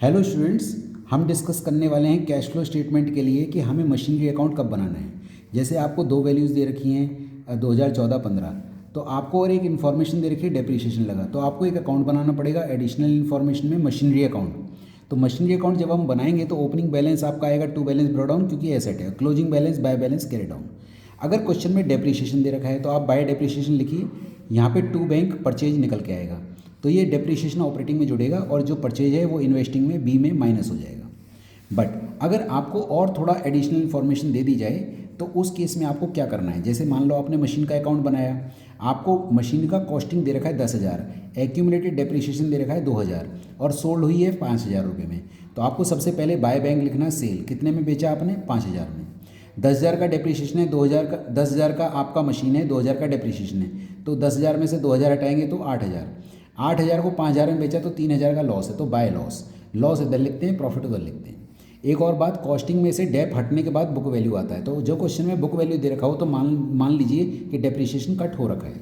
Hello students, हम discuss करने वाले हैं कैश फ्लो स्टेटमेंट के लिए कि हमें मशीनरी अकाउंट कब बनाना है। जैसे आपको दो वैल्यूज़ दे रखी हैं 2014-15, तो आपको और एक इन्फॉर्मेशन दे रखी है डेप्रीशिएशन लगा, तो आपको एक अकाउंट बनाना पड़ेगा एडिशनल इन्फॉर्मेशन में मशीनरी अकाउंट। तो मशीनरी अकाउंट जब हम बनाएंगे तो ओपनिंग बैलेंस आपका आएगा टू बैलेंस ब्रॉट डाउन क्योंकि एसेट है, closing balance bye balance carry down. अगर क्वेश्चन में डेप्रीशिएशन दे रखा है तो आप बाय डेप्रीशिएशन लिखिए, यहाँ पे टू बैंक परचेज निकल के आएगा, तो ये डेप्रीशिएशन ऑपरेटिंग में जुड़ेगा और जो परचेज है वो इन्वेस्टिंग में बी में माइनस हो जाएगा। बट अगर आपको और थोड़ा एडिशनल इन्फॉर्मेशन दे दी जाए तो उस केस में आपको क्या करना है। जैसे मान लो आपने मशीन का अकाउंट बनाया, आपको मशीन का कॉस्टिंग दे रखा है 10,000, एक्यूमुलेटेड डेप्रीशिएशन दे रखा है 2,000 और सोल्ड हुई है 5,000 रुपये में। तो आपको सबसे पहले बाय बैंक लिखना है सेल, कितने में बेचा आपने 5,000 में। 10,000 का डेप्रीशिएशन है, 2,000 का 10,000 का आपका मशीन है, 2,000 का डेप्रीशिएशन है, तो 10,000 में से 2,000 हटाएंगे तो 8,000। 8,000 को 5,000 में बेचा तो 3,000 का लॉस है, तो बाय लॉस। लॉस इधर लिखते हैं, प्रॉफिट उधर लिखते हैं। एक और बात, कॉस्टिंग में से डेप हटने के बाद बुक वैल्यू आता है, तो जो क्वेश्चन में बुक वैल्यू दे रखा हो तो मान लीजिए कि डेप्रीशिएशन कट हो रखा है।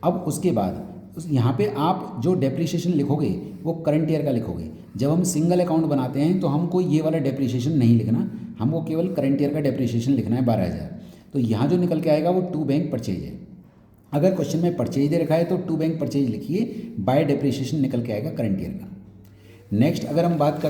अब उसके बाद यहाँ पे आप जो डेप्रीशिएशन लिखोगे वो करंट ईयर का लिखोगे। जब हम सिंगल अकाउंट बनाते हैं तो हमको ये वाला डेप्रीशिएशन नहीं लिखना, हमको केवल करंट ईयर का डेप्रीशिएशन लिखना है 12,000। तो यहाँ जो निकल के आएगा वो टू बैंक परचेज है। अगर क्वेश्चन में परचेज दे रखा है तो टू बैंक परचेज लिखिए, बाय डेप्रीशिएशन निकल के आएगा करंट ईयर का। नेक्स्ट अगर हम बात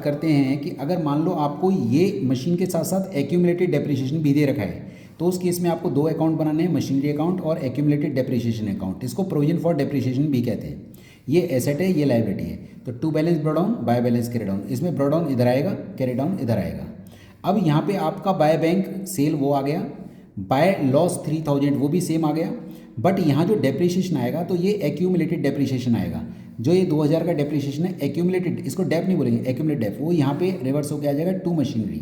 करते हैं कि अगर मान लो आपको ये मशीन के साथ साथ एक्यूमुलेटेड डेप्रीशिएशन भी दे रखा है, तो उस केस में आपको दो अकाउंट बनाने हैं, मशीनरी अकाउंट और एक्यूमुलेटेड डेप्रीशिएशन अकाउंट। इसको प्रोविजन फॉर डेप्रीशिएशन भी कहते हैं। ये एसेट है, ये लायबिलिटी है। तो to balance brought down, by balance carry down, इसमें ब्रॉट डाउन इधर आएगा, कैरी डाउन इधर आएगा। अब यहाँ पे आपका बाय बैंक सेल वो आ गया, बाय लॉस 3,000 वो भी सेम आ गया। बट यहाँ जो डेप्रीशिएशन आएगा तो ये एक्यूमुलेटेड डेप्रीशिएशन आएगा। जो ये 2,000 का डेप्रीशिएशन है एक्यूमुलेटेड, इसको डेप नहीं बोलेंगे, एक्यूमुलेटेड डेप, वो यहाँ पे रिवर्स होकर आ जाएगा टू मशीनरी।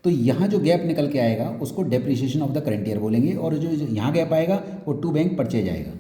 तो यहाँ जो गैप निकल के आएगा उसको depreciation of the current year बोलेंगे, और जो यहाँ गैप आएगा वो टू बैंक परचेज आएगा।